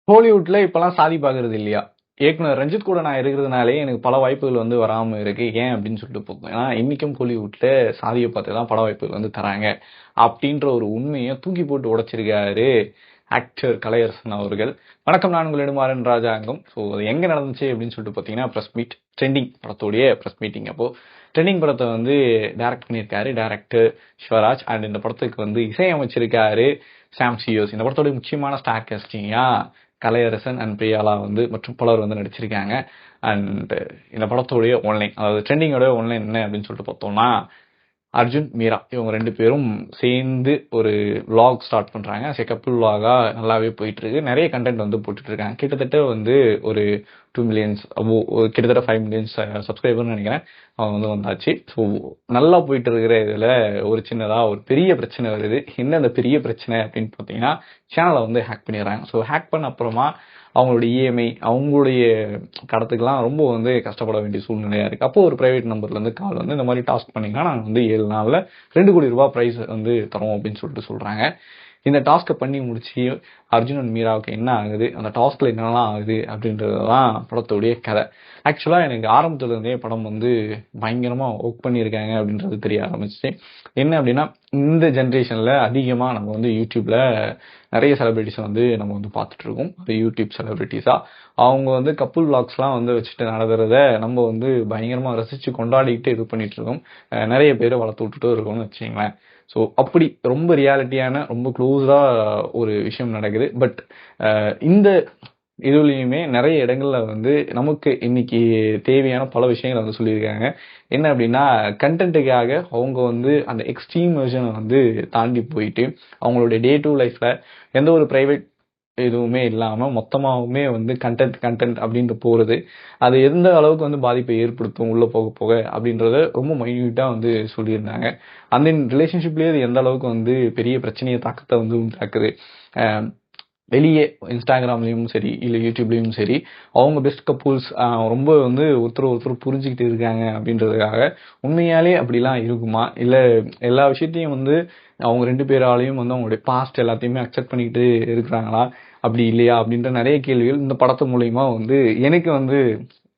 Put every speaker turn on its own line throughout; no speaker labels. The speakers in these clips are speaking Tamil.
ஹாலிவுட்ல இப்பலாம் சாதி பார்க்கறது இல்லையா? இயக்குனர் ரஞ்சித் கூட நான் இருக்கிறதுனாலே எனக்கு பல வாய்ப்புகள் வராம இருக்கு. ஏன் அப்படின்னு சொல்லிட்டு பார்த்தோம். ஏன்னா, இன்னைக்கும் ஹாலிவுட்ல சாதிய பார்த்து தான் பட வாய்ப்புகள் தராங்க. அப்படின்ற ஒரு உண்மைய தூக்கி போட்டு உடைச்சிருக்காரு ஆக்டர் கலையரசன் அவர்கள். வணக்கம், நான் உங்கள் நெடுமாறன் ராஜாங்கம். ஸோ அது எங்க நடந்துச்சு அப்படின்னு சொல்லிட்டு பார்த்தீங்கன்னா, பிரஸ் மீட் ட்ரெண்டிங் படத்துடைய பிரஸ் மீட்டிங் அப்போ ட்ரெண்டிங் படத்தை டைரக்ட் பண்ணியிருக்காரு டைரக்டர் சிவராஜ். அண்ட் இந்த படத்துக்கு இசையமைச்சிருக்காரு சாம் சியோஸ். இந்த படத்தோட முக்கியமான ஸ்டார் காஸ்டிங்கா கலையரசன் அண்ட் பிரியாலா மற்றும் பலர் நடிச்சிருக்காங்க. அண்ட் இந்த படத்தோடைய ஒன்லைன், அதாவது ட்ரெண்டிங்கோட ஒன்லைன் என்ன அப்படின்னு சொல்லிட்டு பார்த்தோம்னா, அர்ஜுன் மீரா இவங்க 2 பேரும் சேர்ந்து ஒரு vlog ஸ்டார்ட் பண்றாங்க. கப்புள் vlog-ஆ நல்லாவே போயிட்டு இருக்கு. நிறைய கண்டென்ட் போட்டுட்டு இருக்காங்க. கிட்டத்தட்ட ஒரு 2 மில்லியன்ஸ் கிட்டத்தட்ட 5 மில்லியன்ஸ் சப்ஸ்கிரைபர்னு நினைக்கிறேன். அவங்க வந்தாச்சு. ஸோ நல்லா போயிட்டு இருக்கிற இதுல ஒரு சின்னதா ஒரு பெரிய பிரச்சனை வருது. என்ன அந்த பெரிய பிரச்சனை அப்படின்னு பார்த்தீங்கன்னா, சேனலை ஹேக் பண்ணிடுறாங்க. ஸோ ஹேக் பண்ண அப்புறமா அவங்களுடைய இஎம்ஐ அவங்களுடைய கடத்துக்கெல்லாம் ரொம்ப கஷ்டப்பட வேண்டிய சூழ்நிலையா இருக்கு. அப்போ ஒரு பிரைவேட் நம்பர்ல இருந்து கால் இந்த மாதிரி டாஸ்க் பண்ணீங்கன்னா நாங்க 7 நாள்ல 2 கோடி ரூபாய் பிரைஸ் தரோம் அப்படின்னு சொல்றாங்க. இந்த டாஸ்க்கை பண்ணி முடிச்சு அர்ஜுன் அண்ட் மீராவுக்கு என்ன ஆகுது, அந்த டாஸ்க்ல என்னெல்லாம் ஆகுது அப்படின்றதுதான் படத்துடைய கதை. ஆக்சுவலா எனக்கு ஆரம்பத்துல இருந்தே படம் பயங்கரமா ஒர்க் பண்ணியிருக்காங்க அப்படின்றது தெரிய ஆரம்பிச்சு. என்ன அப்படின்னா, இந்த ஜென்ரேஷன்ல அதிகமா நம்ம யூடியூப்ல நிறைய செலிபிரிட்டிஸ் நம்ம பார்த்துட்டு இருக்கோம். யூடியூப் செலிபிரிட்டிஸா அவங்க கப்புள் விளாக்ஸ்லாம் வச்சுட்டு நடக்கிறத நம்ம பயங்கரமா ரசிச்சு கொண்டாடிக்கிட்டு இது பண்ணிட்டு இருக்கோம். நிறைய பேரை வளர்த்து விட்டுட்டு இருக்கோம்னு வச்சுங்களேன். ஸோ அப்படி ரொம்ப ரியாலிட்டியான ரொம்ப க்ளோஸா ஒரு விஷயம் நடக்குது. பட் இந்த இதுலயுமே நிறைய இடங்கள்ல நமக்கு இன்னைக்கு தேவையான பல விஷயங்களை சொல்லியிருக்காங்க. என்ன அப்படின்னா, கண்டென்ட்டுக்காக அவங்க அந்த எக்ஸ்ட்ரீம் வெர்ஷனை தாண்டி போயிட்டு அவங்களுடைய டே டு லைஃப்ல எந்த ஒரு பிரைவேட் எதுவுமே இல்லாம மொத்தமாவுமே கண்டென்ட் அப்படின்ட்டு போறது, அது எந்த அளவுக்கு பாதிப்பை ஏற்படுத்தும் உள்ள போக போக அப்படின்றத ரொம்ப மைன்யூட்டா சொல்லியிருந்தாங்க. அந்த ரிலேஷன்ஷிப்லயே அது எந்த அளவுக்கு பெரிய பிரச்சனையை தாக்கத்தை உண்டாக்குது. வெளியே இன்ஸ்டாகிராம்லயும் சரி இல்ல யூடியூப்லயும் சரி அவங்க பெஸ்ட் கப்புள்ஸ் ரொம்ப ஒருத்தர் புரிஞ்சுக்கிட்டு இருக்காங்க அப்படின்றதுக்காக உண்மையாலே அப்படிலாம் இருக்குமா, இல்ல எல்லா விஷயத்தையும் அவங்க 2 பேராலையும் அவங்களுடைய பாஸ்ட் எல்லாத்தையுமே அக்செப்ட் பண்ணிக்கிட்டு இருக்கிறாங்களா, அப்படி இல்லையா அப்படின்ற நிறைய கேள்விகள் இந்த படத்து மூலியமா எனக்கு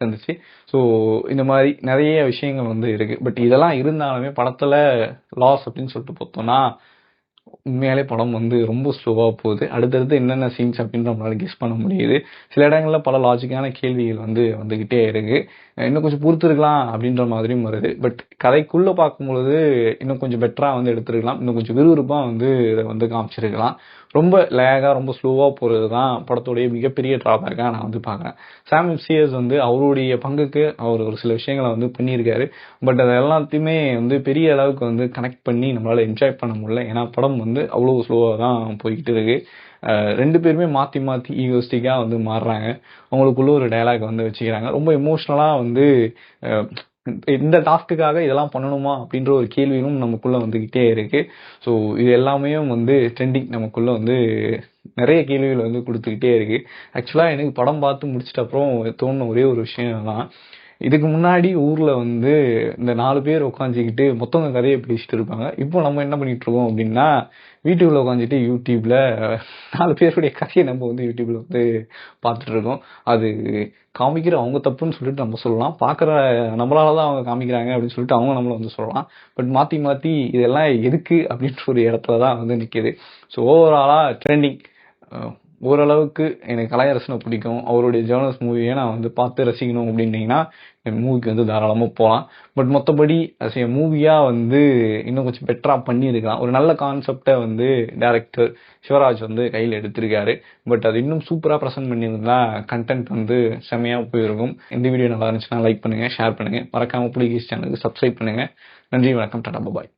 இருந்துச்சு. ஸோ இந்த மாதிரி நிறைய விஷயங்கள் இருக்கு. பட் இதெல்லாம் இருந்தாலுமே படத்துல லாஸ் அப்படின்னு சொல்லிட்டு பார்த்தோம்னா, உண்மையாலே படம் ரொம்ப ஸ்லோவா போகுது. அடுத்தடுத்து என்னென்ன சீன்ஸ் அப்படின்னு நம்மளால கெஸ் பண்ண முடியுது. சில இடங்கள்ல பல லாஜிக்கான கேள்விகள் வந்துகிட்டே இருக்கு. இன்னும் கொஞ்சம் பொறுத்திருக்கலாம் அப்படின்ற மாதிரியும் வருது. பட் கதைக்குள்ள பார்க்கும்பொழுது இன்னும் கொஞ்சம் பெட்டரா எடுத்திருக்கலாம். இன்னும் கொஞ்சம் விறுவிறுப்பா இதை காமிச்சிருக்கலாம். ரொம்ப லேகா ரொம்ப ஸ்லோவா போறது தான் படத்துடைய மிகப்பெரிய டிராபேக்கா நான் பார்க்குறேன். சாம் சியர்ஸ் அவருடைய பங்குக்கு அவர் ஒரு சில விஷயங்களை பண்ணியிருக்காரு. பட் அது எல்லாத்தையுமே பெரிய அளவுக்கு கனெக்ட் பண்ணி நம்மளால என்ஜாய் பண்ண முடியல. ஏன்னா படம் அவ்வளவு ஸ்லோவா தான் போய்கிட்டு இருக்கு. 2 பேருமே மாத்தி மாத்தி ஈகோஸ்டிக்கா மாறுறாங்க. அவங்களுக்குள்ள ஒரு டயலாக் வச்சுக்கிறாங்க. ரொம்ப எமோஷனலா இந்த டாஸ்க்குக்காக இதெல்லாம் பண்ணணுமா அப்படின்ற ஒரு கேள்வியும் நமக்குள்ள வந்துகிட்டே இருக்கு. ஸோ இது எல்லாமே ட்ரெண்டிங் நமக்குள்ள நிறைய கேள்விகள் கொடுத்துக்கிட்டே இருக்கு. ஆக்சுவலா எனக்கு படம் பார்த்து முடிச்சிட்ட அப்புறம் தோணுன ஒரே ஒரு விஷயம் தான், இதுக்கு முன்னாடி ஊர்ல இந்த 4 பேர் உட்காந்துக்கிட்டு மொத்தவங்க கதையை பேசிட்டு இருப்பாங்க. இப்போ நம்ம என்ன பண்ணிட்டு இருக்கோம் அப்படின்னா, வீட்டுக்குள்ள உட்காந்துட்டு யூடியூப்ல 4 பேருடைய கதையை நம்ம யூடியூப்ல பார்த்துட்டு இருக்கோம். அது காமிக்கிற அவங்க தப்புன்னு சொல்லிட்டு நம்ம சொல்லலாம், பார்க்குற நம்மளாலதான் அவங்க காமிக்கிறாங்க அப்படின்னு சொல்லிட்டு அவங்க நம்மள சொல்லலாம். பட் மாத்தி மாத்தி இதெல்லாம் எதுக்கு அப்படின்ற ஒரு இடத்துல தான் நிக்குது. ஸோ ஓவராலா ட்ரெண்டிங் ஓரளவுக்கு எனக்கு கலையரசனை பிடிக்கும். அவருடைய ஜேர்னல்ஸ் மூவியை நான் பார்த்து ரசிக்கணும் அப்படின்னீங்கன்னா மூவிக்கு தாராளமா போகலாம். பட் மற்றபடி அஸ் ஏ மூவியா இன்னும் கொஞ்சம் பெட்டரா பண்ணியிருக்கலாம். ஒரு நல்ல கான்செப்டை டைரக்டர் சிவராஜ் கையில் எடுத்திருக்காரு. பட் அது இன்னும் சூப்பரா ப்ரெசென்ட் பண்ணியிருந்தா கண்டென்ட் செமையா போயிருக்கும். இந்த வீடியோ நல்லா இருந்துச்சுன்னா லைக் பண்ணுங்க, ஷேர் பண்ணுங்க, மறக்காம புலிகேஸ் சேனலுக்கு சப்ஸ்கிரைப் பண்ணுங்க. நன்றி, வணக்கம், டாடா, பாய்.